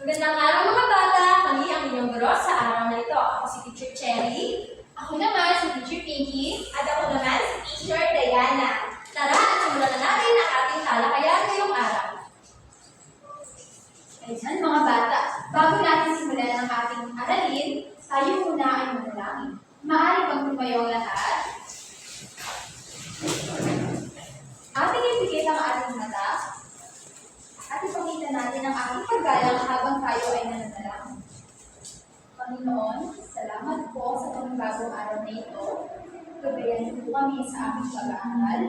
Magandang araw mga bata! Kami ang inyong guro sa araw na ito. Ako si Teacher Cherry. Ako naman si Teacher Pinky. At ako naman si Teacher Diana. Tara at simulan na natin ang ating talakayan ngayong araw. Ayan mga bata, bago natin simulan ang ating aralin, tayo muna ay manalangin. Maaari bang tumayo ang lahat? Ating ipikit ang ating mata at ipakita natin ang ating paggalang habang tayo ay nananalangin. Panginoon, salamat po sa panibagong araw na ito. Gabayan po kami sa aming pag-aaral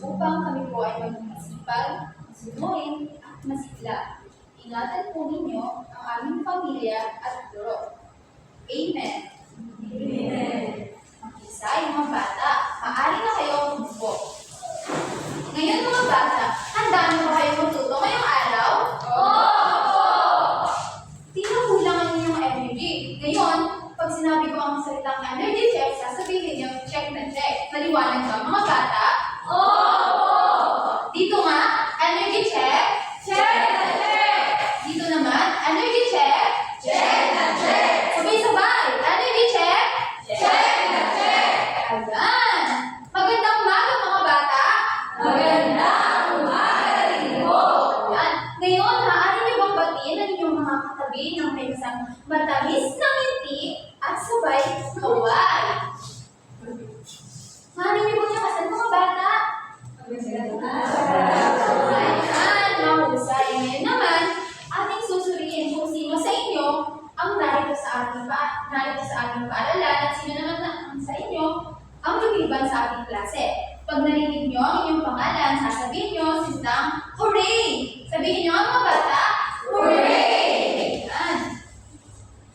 upang kami po ay maging masipag, masunurin at masigla. Ingatan po ninyo ang aming pamilya at guro. Amen. Amen. Mag-isa mga bata, maaari na kayo umupo. Ngayon mga bata, handa na ba kayo matuto ngayong araw? Opo! Sino kulang ang inyong energy? Ngayon, pag sinabi ko ang salitang energy check, sasabihin niyo check na check. Maliwanag ba mga bata? Opo! Dito nga, energy check. Check na check! Dito naman, energy check. Check na check! Sabay-sabay, energy check. Check na check! Ayan! Magandang umaga mga bata! Magandang umaga rin po! Ayan. Ngayon, maaari niyo bang batiin ang inyong mga katabi ng may isang matamis na ngiti at sabay kaway? Maaari niyo bang nakasan mga bata? Ayan, mahusay. Ngayon naman, ating susuriin kung sino sa inyo ang narito sa ating paaralan at sino naman sa inyo ang lumiban sa ating klase. Pag narinig nyo ang inyong pangalan, sasabihin nyo sintang hooray! Sabihin nyo ang mga bata, Hooray! Ayan.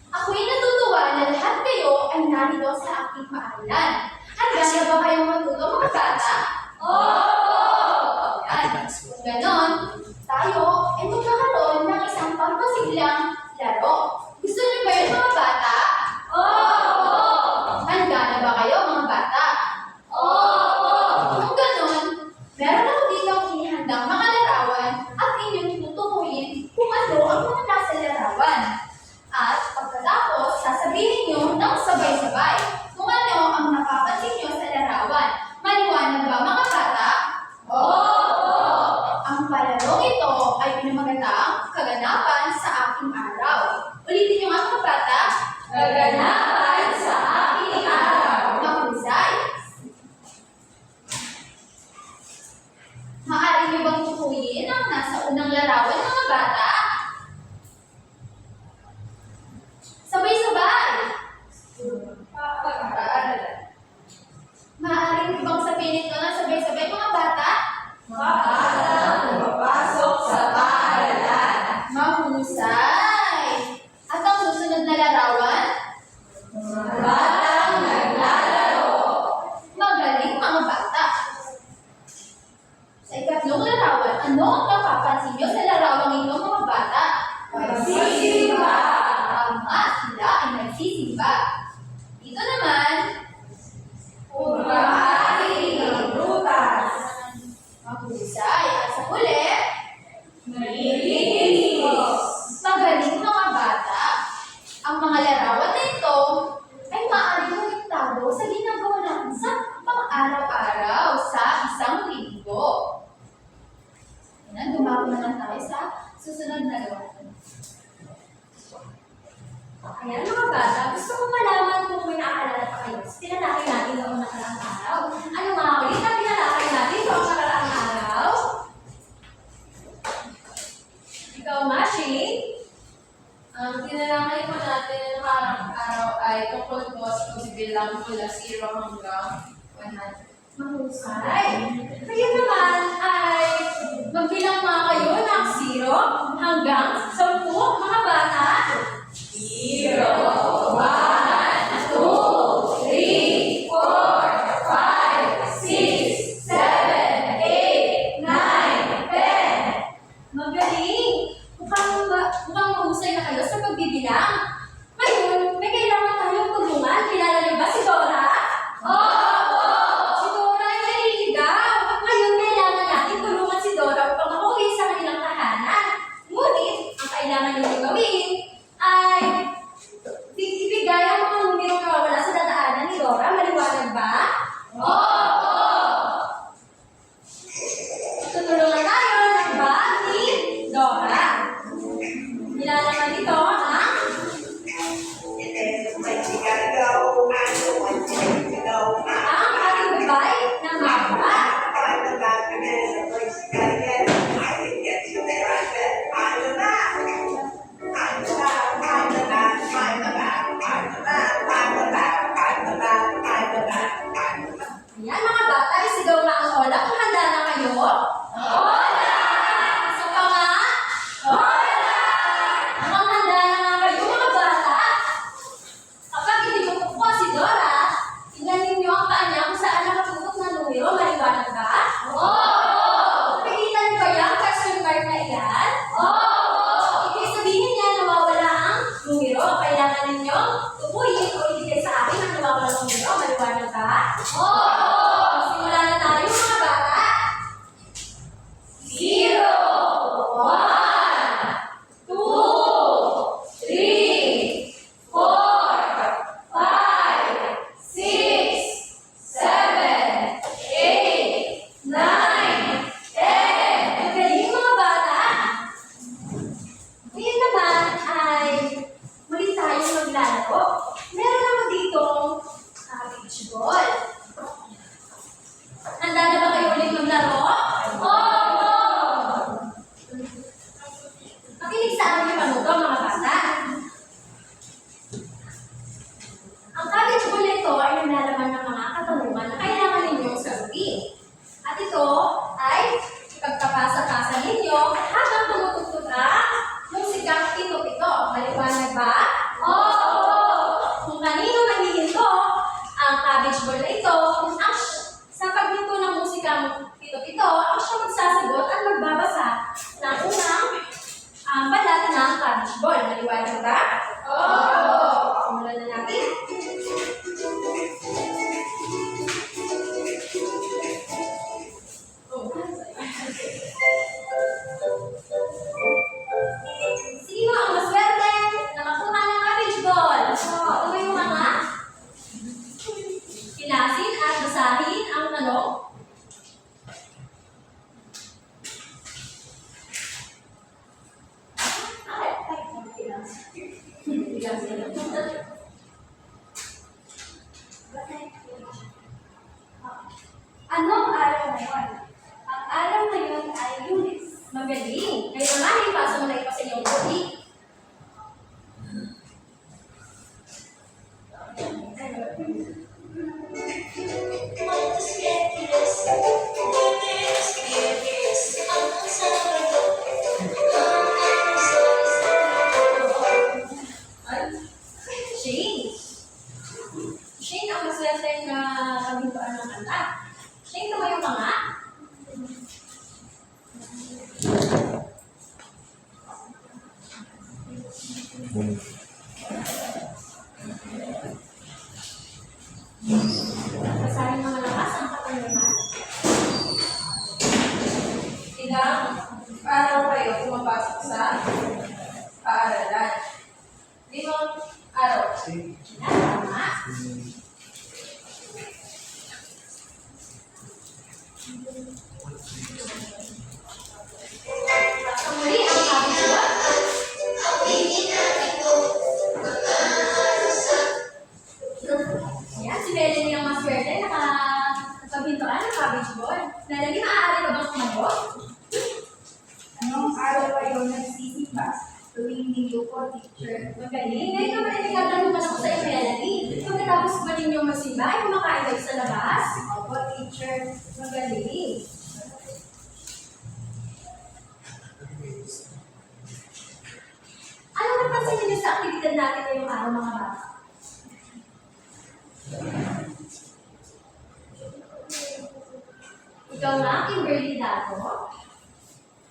Ako'y natutuwa na lahat kayo ay narito sa aking paaralan. Handa na ba kayong matuto mga bata? Opo! Ayan. Kung ganon, tayo ay magkakaroon ng isang pampasiglang laro. Gusto niyo ba yun mga bata? Opo! Handa na ba kayo mga bata? Opo! Kung ganon, meron ako dito ang inihandang mga larawan at inyong tutukuyin kung ano ang mga nasa larawan. At pagkatapos, sasabihin nyo ng sabay-sabay kung ano ang napapansin nyo sa larawan. Maliwanag ba mga bata? Opo! Ang palarong ito ay pinamagatang kaganapan sa aking araw. Ulitin nyo nga mga bata. Kaganapan sa aking araw! Mahusay. Maaari niyo bang tukuyin ang nasa unang larawan mga bata? Sabay-sabay. Maaari niyo bang sabihin ito na sabay-sabay mga bata? Maagang pumapasok sa paaralan. Mahusay. At ang susunod na larawan? Batang naglalaro. Magaling mga bata. Sa ikatlong larawan, ano ang napapansin niyo sa larawang ito mga bata? Magsisimba. Tama, sila ay nagsisimba. Dito naman, Kumakain ng prutas. mahusay. At sa huli, Nalilinis. magaling mga bata. Ang mga larawan na ito ay maaaring konektado sa ginagawa natin sa pang-araw-araw sa isang linggo. Ayan, dumako naman tayo sa susunod na gawain. Ayan mga bata, gusto ko malaman kung may naaalala pa kayo. Tinalakay natin noong nakaraang araw. Ano nga ulit ang tinalakay natin noong nakaraang araw? Ikaw, Mashi? Ang tinalakay po natin ng nakaraang araw ay tungkol po sa pagbibilang mula 0 hanggang 100. Mahusay. Kayo naman ay magbilang mga kayo ng 0 hanggang 10 mga bata. 0, 1, 2, 3, 4, 5, 6, 7, 8, 9, 10. Magaling! Mukhang mahusay na kayo sa pagbibilang. Ngayon, may kailangan tayong tulungan. Kilala niyo ba si Dora? Opo! Si Dora ay naliligaw. Ngayon, kailangan natin tulungan si Dora upang makauwi sa kanilang tahanan. Ngunit, ang kailangan Basahin mga lakas ang katanungan. Ilang araw kayo pumapasok sa paaralan? 5 araw. Tama. Muli ang kabisuan. Ayan, si Melanie ang maswerte. Nakapintuan ng cabbage ball. Melanie, maaari ka bang sumagot? Anong araw kayo nagsisimba? Tuwing linggo po, teacher. Magaling. Ngayon naman ay nagtatanong ako sa iyo, Melanie. Pagkatapos ba ninyong magsimba, ay kumakain kayo sa labas? Opo, teacher. Magaling. Ano napansin niyo sa aktibidad natin ngayong araw, mga bata? Ikaw nga, Kimberly Dato.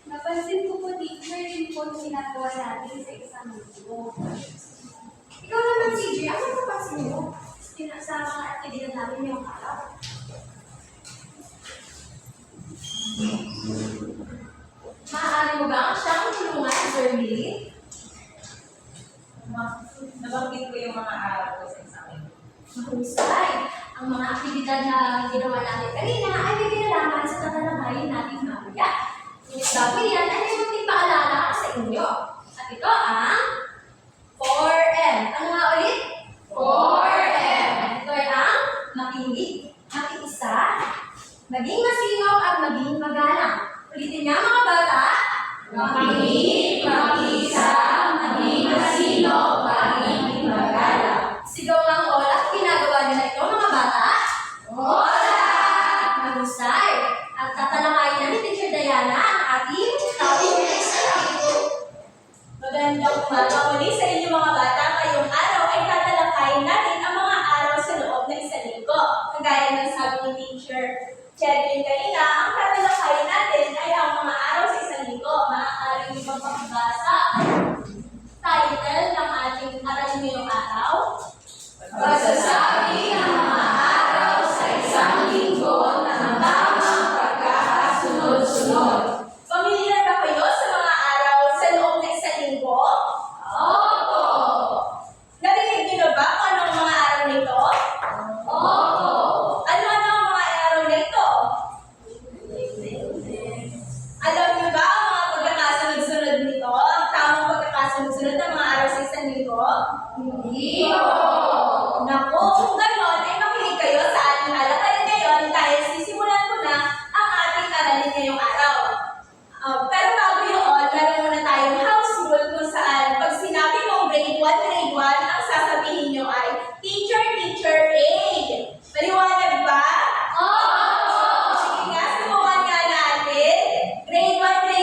Napansin ko po, teacher, yun po yung ginagawa natin sa isang linggo. Ikaw naman, CJ, ano napansin niyo sa mga aktibidad natin ngayong araw? Maaari mo ba siyang tulungan, Sir Billy? Nabanggit ko yung mga araw ko sa isang linggo. Mahusay. Ang mga aktibidad na ginawa natin kanina ay may kinalaman sa tatalakayin natin mamaya. Ngunit bago yan, ay may munting paalala ako sa inyo. At ito ang 4M. Ano nga ulit? 4M. At ito ay ang makinig, makiisa, maging masinop at maging magalang. Ulitin niya mga bata. Makinig, makiisa, maging masinop, maging magalang. Sigaw ang oras, ginagawa nila ito mga bata? Oras! Mahusay! At tatalakayin namin Teacher Diana ang ating topic. Magandang umaga muli sa inyo mga bata. Ngayong araw ay tatalakayin natin ang mga araw sa loob ng isang linggo. Kagaya ng sabi ni Teacher Cherlyn kanina, ang tatalakayin natin ay ang mga araw sa isang linggo. Maaari niyo bang makabasa title ng ating aralin ngayong araw? Pagsasabi ng mga araw sa isang linggo na ng tamang pagkakasunod-sunod. Pamilyar ba kayo sa mga araw sa loob ng isang linggo? Opo! Narinig niyo na ba kung anong mga araw nito? Opo! Ano-ano ang mga araw nito? Alam niyo ba ang mga pagkakasunod-sunod nito? Ang tamang pagkakasunod-sunod ng mga araw sa isang linggo? Hindi po! Naku, kung gano'n, ay makinig kayo sa ating alakarin ngayon dahil sisimulan ko na ang ating aralin ngayong araw. Pero bago yun, meron muna tayong house rule kung saan pag sinabi mong grade 1, ang sasabihin nyo ay teacher, teacher, aid. Maliwanag ba? Oo! Sige nga, subukan nga natin. Grade 1,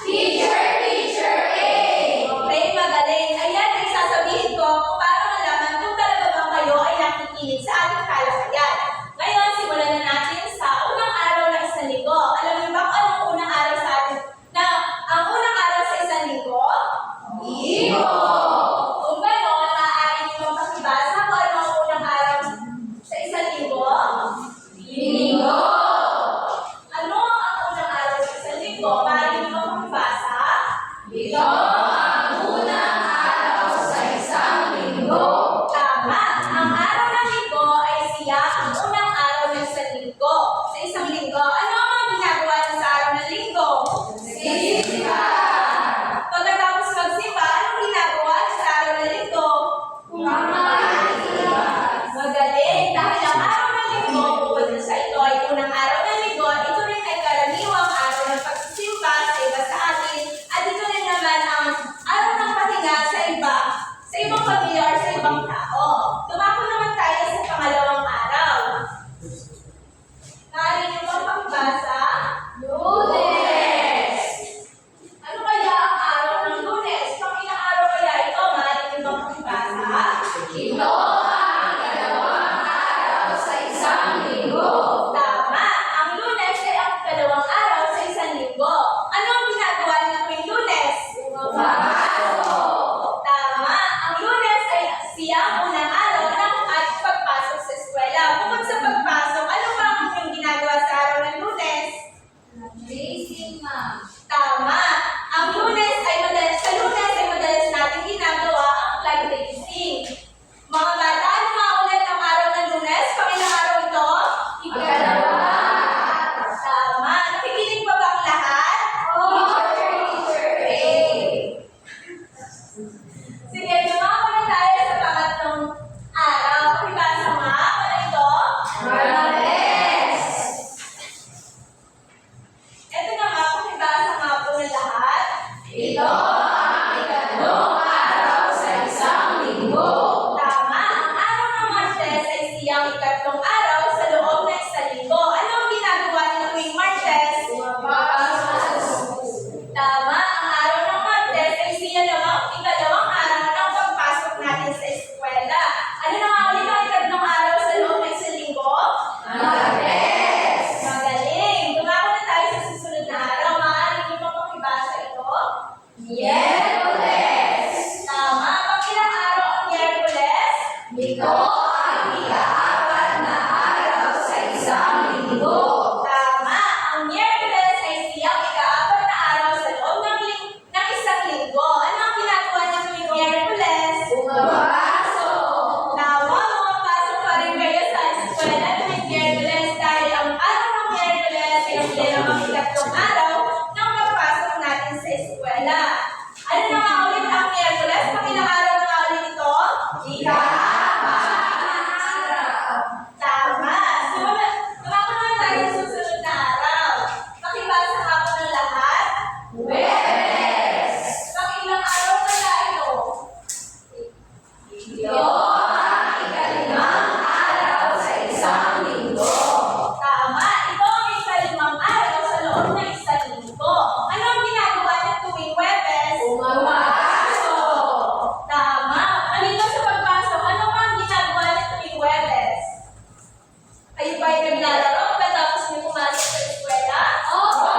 teacher, teacher, aid. Okay, magaling. Ayan, ay sasabihin ko kung para malaman kung talaga bang kayo ay nakikinig sa ating talakayan. Ngayon, simulan na natin sa unang araw ng isang linggo. Alam niyo ba kung anong unang araw sa atin? Ang unang araw sa isang linggo? Linggo! Kung gano'n, maaari niyo bang pakibasa kung ano ang unang araw sa isang linggo? Linggo! Ano ang unang araw sa isang linggo? Maaari niyo bang pakibasa? Ito ang unang araw sa isang linggo. Tama! Ang araw ng linggo ay siya ang unang araw ng isang linggo. Sa isang linggo, ano ang mga ginagawa niyo sa araw ng linggo? Simba! Pagkatapos magsimba, anong ginagawa niyo sa araw ng linggo? Kumakain! Magaling! Dahil ang araw ng linggo, bukod na sa ito ay unang araw ng linggo, ito rin ay karaniwang araw ng pagsisimba sa iba sa atin. At ito rin naman ang Miyerkules. Tama. Pangilang araw ang Miyerkules? Ito ang ika-apat na araw sa isang linggo. Tama. Ang Miyerkules ay siyang ika-apat na araw sa loob ng isang linggo. Ano ang ginagawa niyo tuwing Miyerkules? Pumapasok. Tama. Pumapasok pa rin kayo sa eskwela tuwing Miyerkules dahil ang araw ng Miyerkules ay ang dalawang ikatlong araw ng pagpasok natin sa eskwela. Ano na nga ulit ang Miyerkules? Pangilang araw na nga ulit ito? Ika-apat na araw. Tama. Sumunod. Tumako naman tayo sa susunod na araw. Pakibasa nga po ng lahat. Huwebes. Pangilang araw kaya ito? Ito ang ika-limang araw sa isang linggo. Tama. Ito ang ika-limang araw sa loob ng isang linggo. Ano ang ginagawa niyo tuwing Huwebes? Pumapasok. Tama. Halika sa pagpasok. Ano ba ang ginagawa niyo tuwing Huwebes? Kayo ba ay naglalaro pagkatapos niyo pumasok sa eskwela? Opo.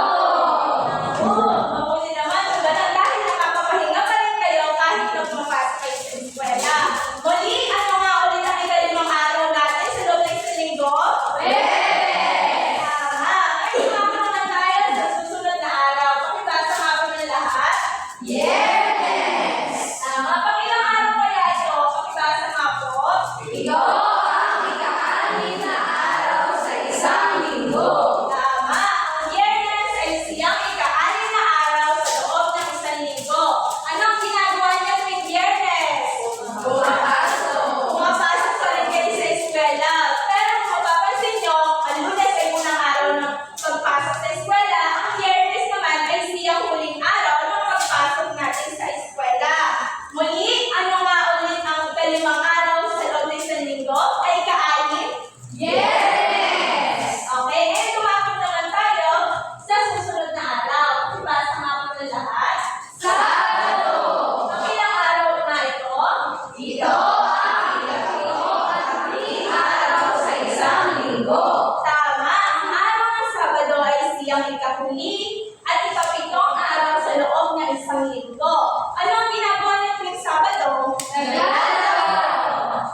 Oo. Mabuti naman. Kung ganun, dahil nakapapahinga pa rin kayo kahit na pumapasok kayo sa eskwela. Muli, ano nga ulit ang ika-limang araw natin sa loob ng isang linggo? Huwebes. Tama. Ngayon, sumama naman tayo sa susunod na araw. Pakibasa nga po ng lahat. Biyernes. Tama. Pangilang araw kaya ito? Pakibasa nga po. Ito ang ika-anim na araw sa isang linggo. Tama. Ang Biyernes ay siyang ika-anim na araw sa loob ng isang linggo. Ano ang ginagawa niyo tuwing Biyernes? Pumapasok. Pumapasok pa rin kayo sa eskwela. Pero kung mapapansin nyo, ang Lunes ay unang araw ng pagpasok sa eskwela. Ang Biyernes naman ay siyang huling araw ng pagpasok natin sa eskwela. Muli, ano nga ulit ang ika-limang araw sa loob ng isang linggo? Ay ika-anim? Yes. Okay, ngayon tumakot naman tayo sa susunod na araw. Ibasa nga po ng lahat. Sabado. Pangilang araw na ito? Ito ang ika-pito at huling araw sa isang linggo. Tama, ang araw ng Sabado ay siyang ikahuli at ikapitong araw sa loob ng isang linggo. Ano ang ginagawa niyo tuwing Sabado? Naglalaro.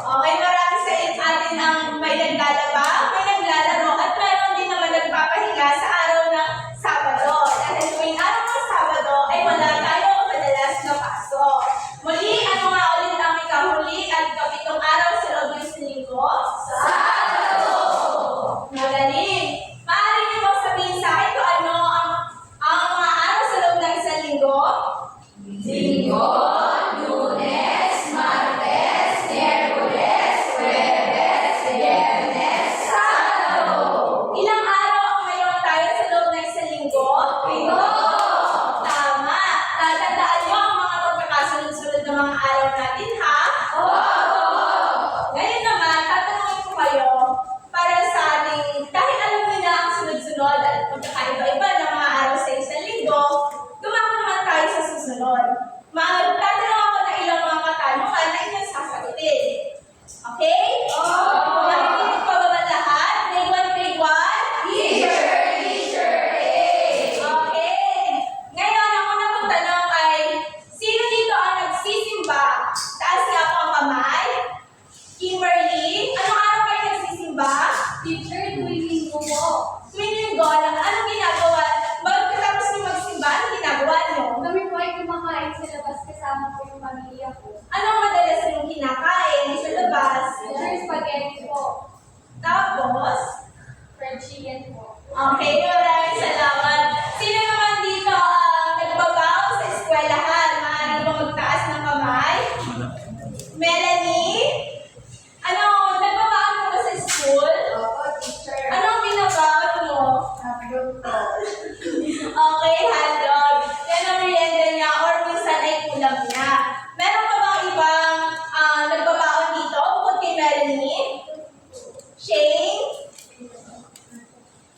Okay, marami sa atin ang may naglalaba, may naglalaro, at meron din naman nagpapahinga sa araw ng Sabado. Dahil tuwing araw ng Sabado ay wala tayo madalas na pasok. Muli, ano nga ulit ang ikahuli at ikapitong araw sa loob ng isang linggo? Sabado. Magaling! Maaari niyo bang sabihin sa akin kung ano ang mga araw sa loob ng isang linggo? Linggo, Lunes, Martes, Miyerkules, Huwebes, Biyernes, Sabado. Ilang araw ang mayroon tayo sa loob ng isang linggo? Pito. Tama! Tatandaan niyo ang mga pagkakasunod-sunod na mga araw natin, ha? Opo. Ngayon naman, tatanungin ko kayo para sa ating, dahil alam niyo na ang sunod-sunod at pagkakaiba-iba ng mga araw sa isang linggo, tumako naman tayo sa susunod. Magtatanong ako ng ilang mga katanungan na inyong sasagutin. Okay? Nakikinig pa ba lahat? Grade 1, grade 1? Teacher A. Okay. Ngayon, ang unang kong tanong ay, sino dito ang nagsisimba? Taas nga po ang kamay. Kimberly, anong araw kayo nagsisimba? Teacher, tuwing linggo po. Tuwing linggo, anong ginagawa? Pagkatapos niyo magsimba, anong ginagawa niyo? Kami po ay kumakain sa labas kasama po yung pamilya ko. Anong madalas niyong kinakain sa labas? Teacher, spaghetti po. Tapos, Fried chicken po. okay, maraming salamat. Sino naman dito ang nagbabaw sa eskwelahan? Maaari ba magtaas ng kamay? Melanie? Ano, nagbabaon mo ba sa school? Opo, teacher. Anong binabaon mo? Hotdog po. Okay, hotdog. Yan ang merienda niya or minsan ay kulang niya. Meron pa bang ibang nagbabaon dito bukod kay Melanie? Shane?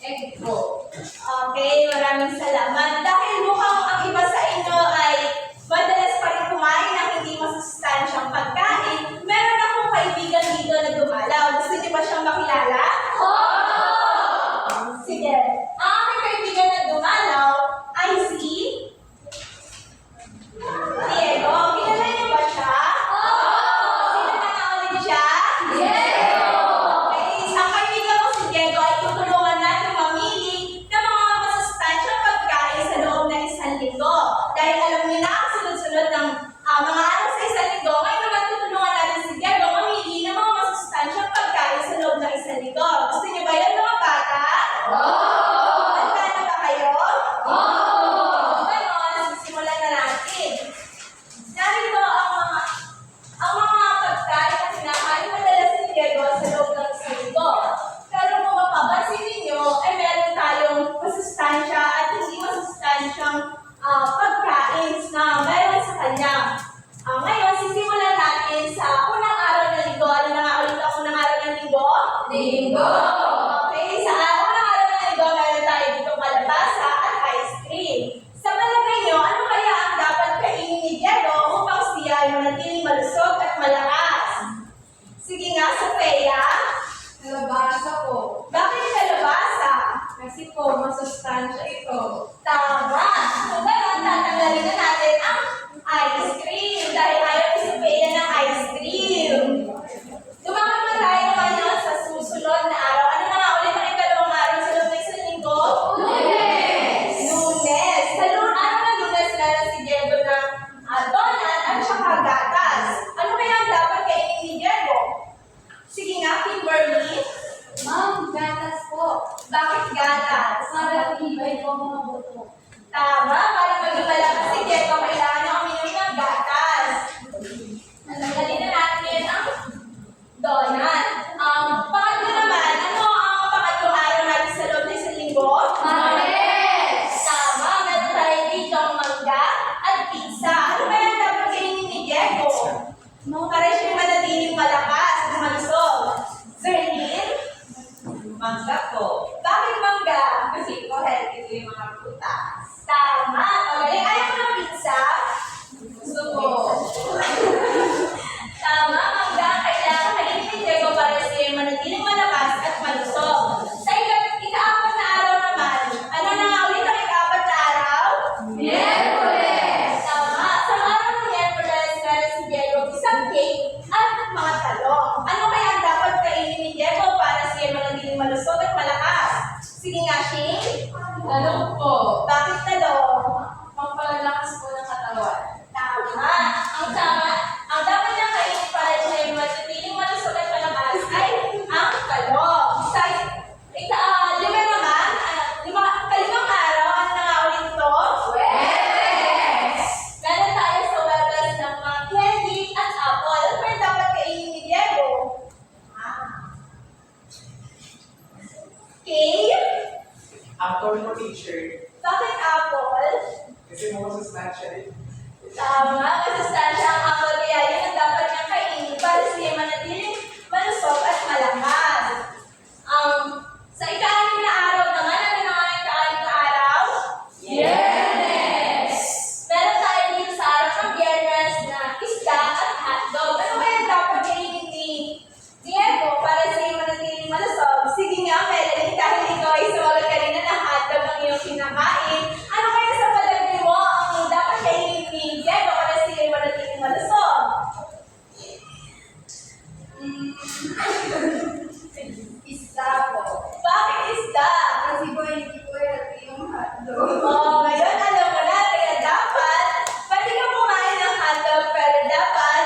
Egg po. Okay, maraming Ice cream! Dahil ayaw ni Sophia ng ice cream. Tumakot na tayo ngayon sa susunod na araw. Ano na nga ulit ang ikalawang araw sa loob ng isang linggo? Lunes! Lunes! Sa araw ng Lunes na si Diego ng donut at saka gatas. Ano kaya ang dapat kainin ni Diego? Sige nga, Kimberly. Ma'am, gatas po. Bakit gatas? Para ibay po ang mga buto. Tama, para maging malakas si Diego, kailangan niya uminom ng gatas. Nalagyan na natin ang donut. Pangatlo naman, ano ang pangatlong araw natin sa loob ng isang linggo? Martes! Tama, meron tayo dito ang mangga at pizza. Ano kaya ang dapat kainin ni Diego? Para siya manatiling malakas at malusog. Zerlin? Mangga po. Bakit mangga? Kasi po healthy ito yung mga prutas. Tama. Magaling. Ayaw mo ng pizza? Gusto ko. Tama, mangga. Kailangan kainin ni Diego para siya manatiling malakas at malusog. Sa ika-apat na araw naman, ano na nga ulit ang ika-apat na araw? Miyerkules! Tama. Sa araw ng Miyerkules, meron si Diego isang cake at mga talong. Ano kaya ang dapat kainin ni Diego para siya manatiling malusog at malakas? Sige nga, Shane. Talong po. Bakit talong? Pampalakas po ng katawan. Tama. Ang dapat niya kainin para siya manatiling malusog at malakas ay ang talong. Sa kalimang araw, ano na nga ulit ito? Webes! Meron tayo sa Webes ng mga candy at apple. Ano pa yung dapat kainin ni Diego? Cake? Apple for teacher. Bakit apple? Kasi mo sa snatch siya eh. Tama, masustansya ang apple kaya yun ang dapat niyang kainin para siya manatiling malusog at malakas. Sa ika-anim na araw naman, ano na nga ang ika-anim na araw? Biyernes! Meron tayo dito sa araw ng Biyernes na isda at hotdog. Ano kaya dapat kainin ni Diego para siya manatiling malusog? Sige nga, Melanie, dahil ikaw ay sumagot kanina na hotdog ang iyong kinakain. Ano kaya sa palagay mo ang dapat kainin ni Diego para siya manatiling malusog? Isda po. Bakit isda? Kasi po hindi po yung hotdog. Ngayon alam mo na, kaya dapat, pwede ka kumain ng hotdog, pero dapat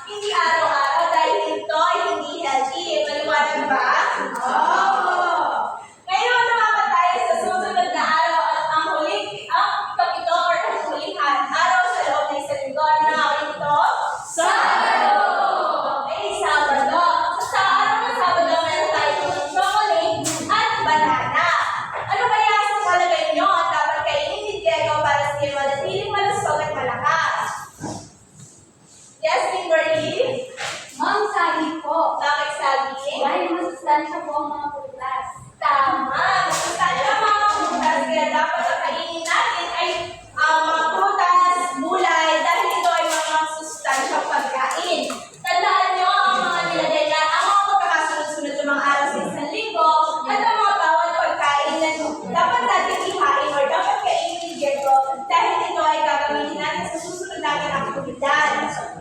hindi araw-araw dahil ito ay hindi healthy. Maliwanag ba? Ngayon naman tayo sa susunod na araw at ang kapito or ang huling araw sa loob ng isang linggo. Ano na ulit ito? Sabado! Okay, Sabado. Sa araw ng Sabado, meron tayo ng chocolate at banana. Ano kaya sa palagay nyo ang dapat kainin ni Diego para siya manatiling malusog at malakas? Yes, Kimberly? Ma'am, saging po. Bakit sabi? Dahil masustansya po ang mga prutas. Tama. Masustansya ang mga prutas kaya dapat ang kainin natin ay mga prutas, gulay, dahil ito ay mga sustansyang pagkain. Tandaan nyo ang mga nilagay na ang mga magkakasunod-sunod ng mga araw sa isang linggo at ang mga bawat pagkain na dapat natin ihain or dapat kainin ni Diego dahil ito ay gagamitin natin sa susunod natin ang aktibidad.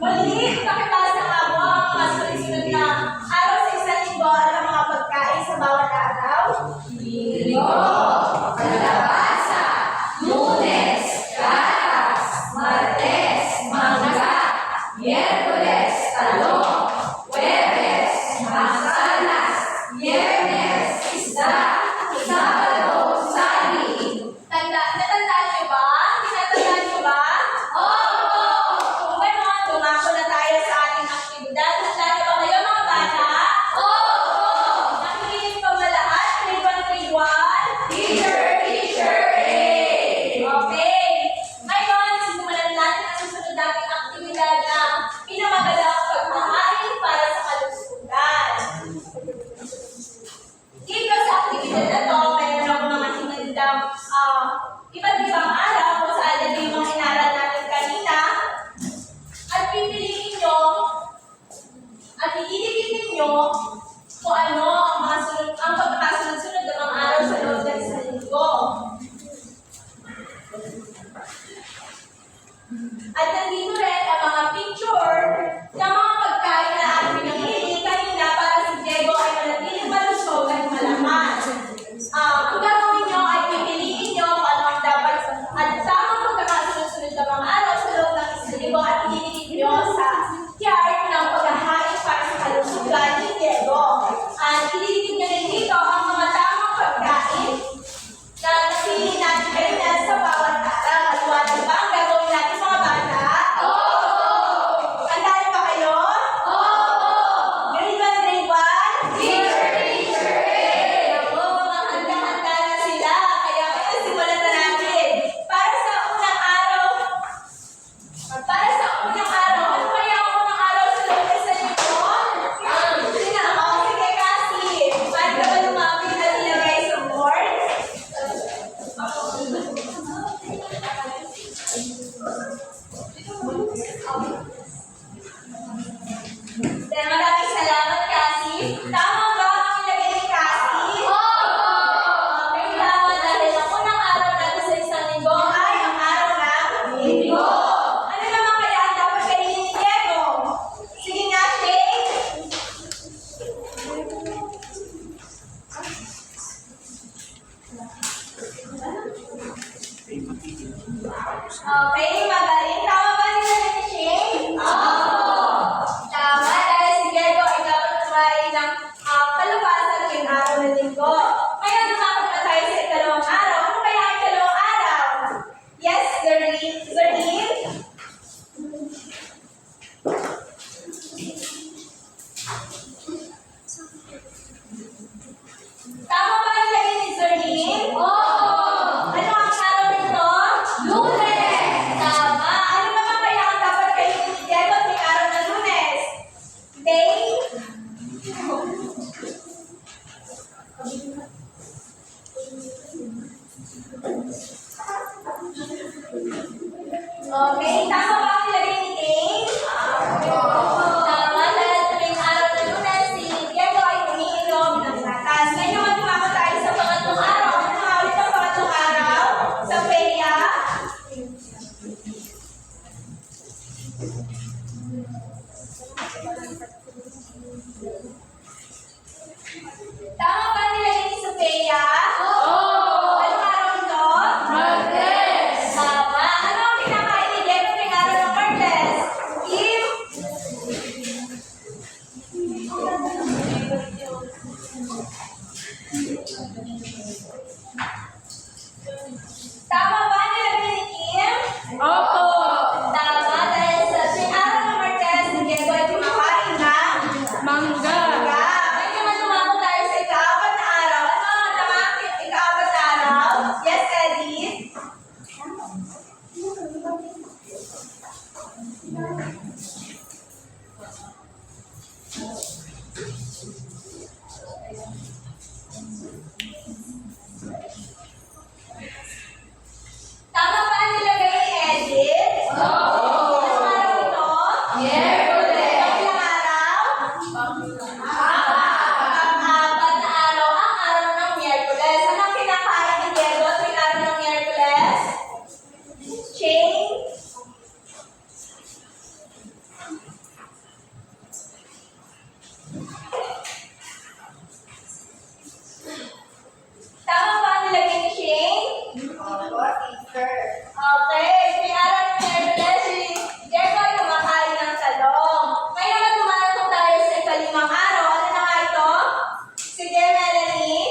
Muli, pakipasa nga mo ang mga sunod-sunod na araw sa isang linggo at ang mga pagkain sa bawat araw. Linggo, kalabasa, Lunes, gatas, Martes, mangga, Miyerkules, talong, Webes, mansanas, Biyernes, isda, Sabado, saging. Natandaan niyo ba? Tinatandaan niyo ba? Opo! Kung gano'n, dumako na tayo sa ating At nandito rin ang mga picture ng mga pagkain na ating pinamili kanina para si Diego ay manatiling malusog at malakas. Ang gagawin nyo ay pipiliin nyo kung ano ang dapat at tamang pagkakasunod-sunod ng mga araw sa loob ng isang linggo at ililigid nyo sa chart ng paghahain para sa kalusugan ni Diego. At ililigid nyo rin dito ang mga tamang pagkain na napili natin kanina sa bawat araw. Maliwanag ba ang gagawin natin mga bata? Handa na ba kayo? Grade 1, grade 1? Ako, mga handa-handa na sila. Kaya ngayon, simulan na natin. Para sa unang araw, ano kaya ang unang araw sa loob ng isang linggo? Sige, Cassie. Paano ka ba lumapit at ilagay sa board? Kaya maraming salamat, Cassie. Tama ba ang ilagay ni Cassie? Okay, tama dahil ang unang araw natin sa isang linggo ay ang araw ng linggo. Ano naman kaya ang dapat kainin ni Diego? Sige nga, Shane. Okay, magaling. Tama ba nila ni Shane? Tama, dahil si Diego ay dapat kumain ng kalabasa tuwing araw ng linggo. Ngayon, lumakot na tayo sa ikalawang araw. Ano kaya ang ikalawang araw? Yes, Zerlene? Tama ba ang lagay ni Zerlene? Ano ang araw nito? Lunes! Tama. Ano naman kaya ang dapat kainin ni Diego tuwing araw ng Lunes? Day? Okay, tama ba ang nilagay ni Dane? Tama, dahil tuwing araw ng Lunes, si Diego ay umiinom ng gatas. Ngayon naman tumako tayo sa pangatlong araw. Ano nga ulit ang pangatlong araw? Sa Peya? Tama ba ang nilagay ni Sophia? Anong araw ito? Tama. Ano ang kinakain ni Diego tuwing araw ng Martes? Kim? Tama ba ang nilagay ni Kim? Tama, dahil sa tuwing araw ng Martes, si Diego ay kumakain ng mangga. Ngayon naman tumako tayo sa ika-apat na araw. Ano ang tamang ika-apat na araw? Yes, Eddie? Tama ba ang nilagay ni Edith? Anong araw ito? Ilang araw? Pang-apat na araw ang araw ng Miyerkules. Anong kinakain ni Diego tuwing araw ng Miyerkules? Shane? Tama ba ang nilagay ni Shane? Okay, tuwing araw ng Miyerkules, si Diego ay kumakain ng talong. Ngayon naman tumatakbo tayo sa ikalimang araw. Ano na nga ito? Sige, Melanie.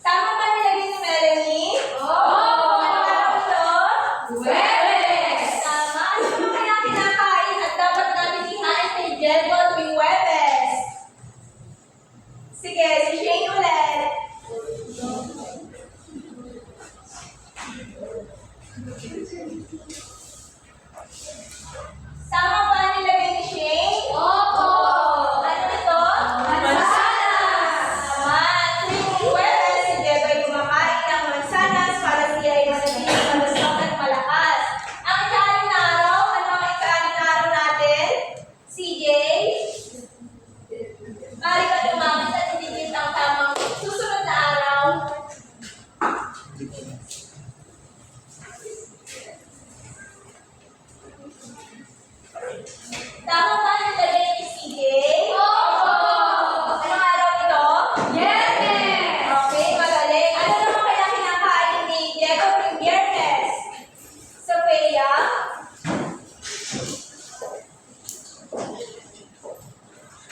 Tama ba nilagay ni Melanie? Anong araw ito? Tama. Ano naman kaya kinakain at dapat natin ihain kay Diego tuwing Huwebes? Sige, si Shane ulit. Tama ba ang nilagay ni Shane? Ano ito? Tama. Tuwing Huwebes, si Diego ay kumakain ng mansanas para siya ay manatiling malusog at malakas. Ang ika-anim na araw, ano ang ika-anim na araw natin? CJ?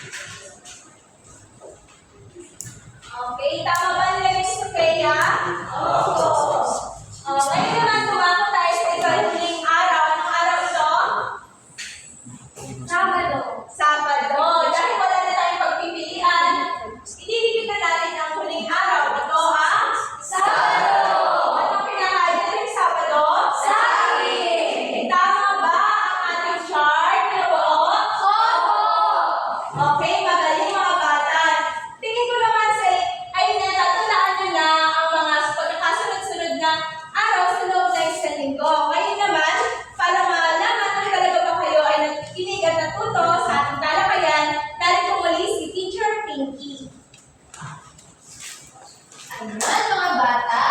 Okay, tama ba nila ni Sofia? Opo. Ngayon naman, tumako tayo sa ikahuling araw. Anong araw ito? Sabado. Sabado. Dahil wala na tayong pagpipilian, ididikit na natin ang huling araw. Ito ang Sabado. Anong pinakain natin Sabado? Saging. Tama ba ang ating chart? Opo. Okay, magaling mga bata. Tingin ko naman ay natatandaan nyo na ang mga pagkakasunod-sunod na araw sa loob ng isang linggo. Ngayon naman, para malaman kung talaga ba kayo ay nakikinig at natuto sa ating talakayan, narito muli si Teacher Pinky. Ayan, mga bata!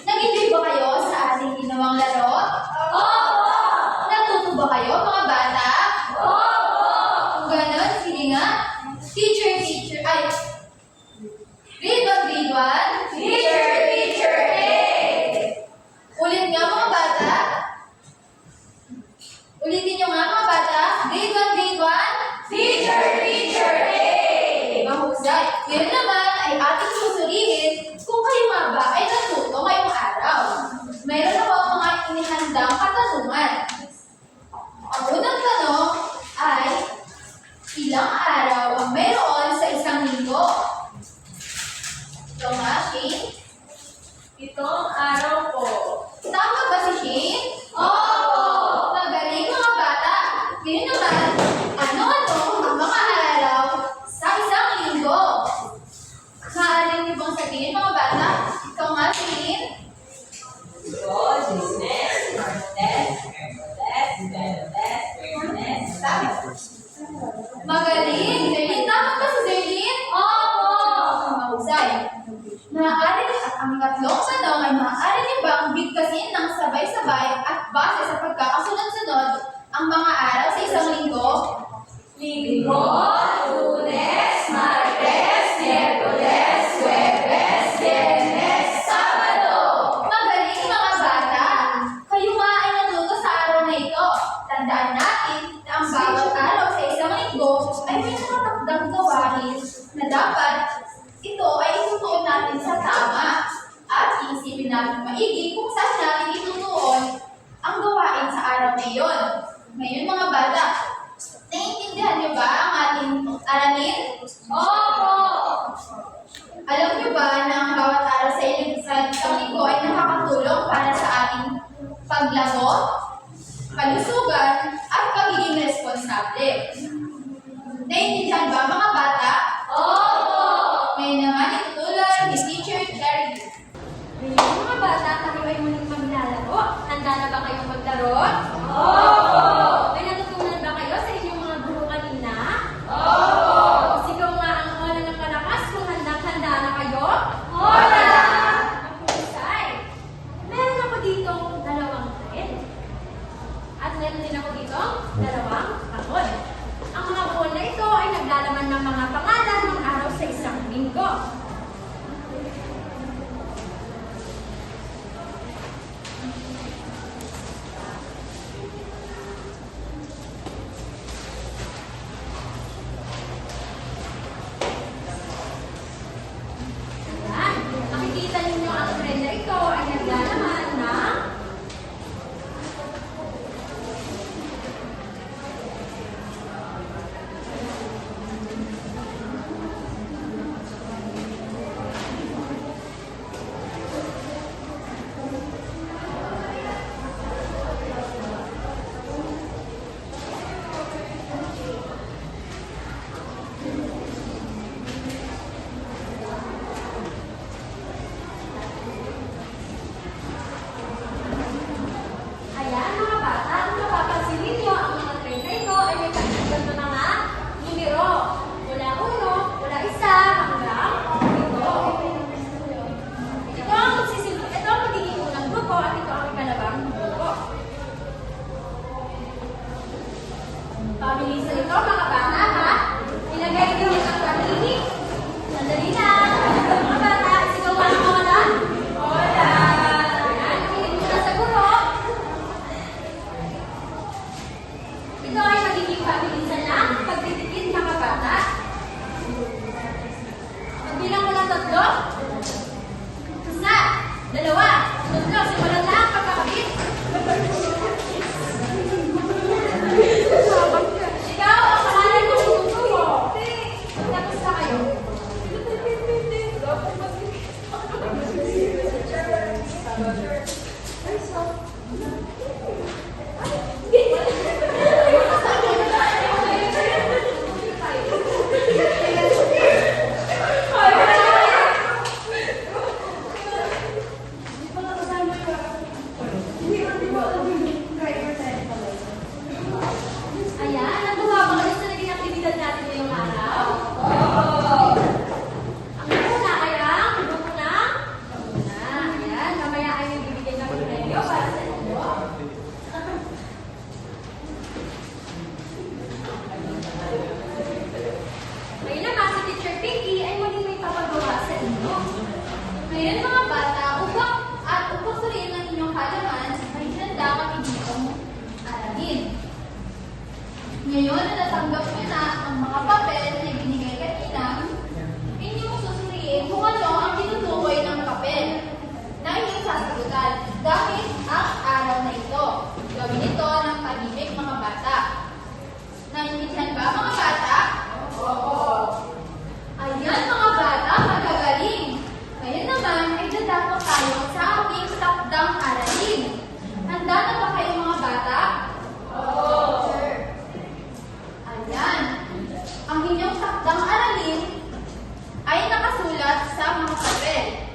Nag-enjoy ba kayo sa ating ginawang laro? Natuto ba kayo, mga bata? Kung ganon, sige nga. Teacher, ay, grade 1, Teacher, Ulit nga, mga bata. Ulitin nyo nga, mga bata. Grade 1, Teacher, Mahusay. Ngayon naman ay ating susuriin kung kayo nga ba ay natuto ngayong araw. Mayroon ako mga inihandang katanungan. Ang unang tanong ay, ilang araw ang mayroon sa isang linggo? Ito nga, Shane. Itong araw po. Tama ba si Shane? Magaling, mga bata. Ngayon naman, ano-ano ang mga araw sa isang linggo? Maaari niyo bang sabihin, mga bata? Ikaw nga, Shane. Magaling! Zerlin, tama ba si Zerlin? Mahusay. Maaari at ang tatlong tanong ay maaari niyo bang bigkasin ng sabay-sabay at base sa pagkakasunod-sunod ang mga araw sa isang linggo? Linggo, Lunes, Martes, Miyerkules, Huwebes, Biyernes, Sabado. Magaling, mga bata! Kayo nga ay natuto sa araw na ito. Tandaan natin na ang bawat araw sa isang linggo ay may nakatakdang gawain na dapat ito ay itutuon natin sa tama at iisipin natin maigi kung saan natin itutuon ang gawain sa araw na iyon. Ngayon, mga bata, naiintindihan niyo ba ang ating aralin? Alam niyo ba na ang bawat araw sa isang linggo ay nakakatulong para sa ating paglago, kalusugan, at pagiging responsable? Naiintindihan ba, mga bata? Ngayon naman, itutuloy ni Teacher Cherry. Ngayon mga bata, kayo ay muling maglalaro. Handa na ba kayong maglaro? May natutunan ba kayo sa inyong mga guro kanina? Sigaw nga ang hola ng malakas kung handang-handa na kayo? Mahusay! Meron ako dito dalawang thread. At meron din ako dito dalawang kahon. Ang mga kahon na ito ay naglalaman ng mga pangalan ng araw sa isang linggo.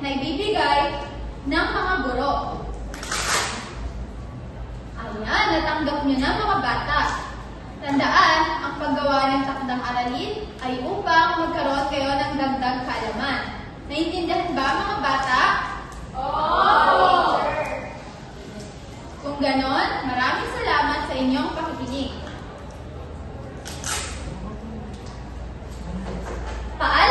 na ibibigay ng mga guro. Ayan, natanggap nyo na mga bata. Tandaan, ang paggawa ng takdang aralin ay upang magkaroon kayo ng dagdag kaalaman. Naintindihan ba mga bata? Oo! Kung ganon, maraming salamat sa inyong pakikinig. Paalam!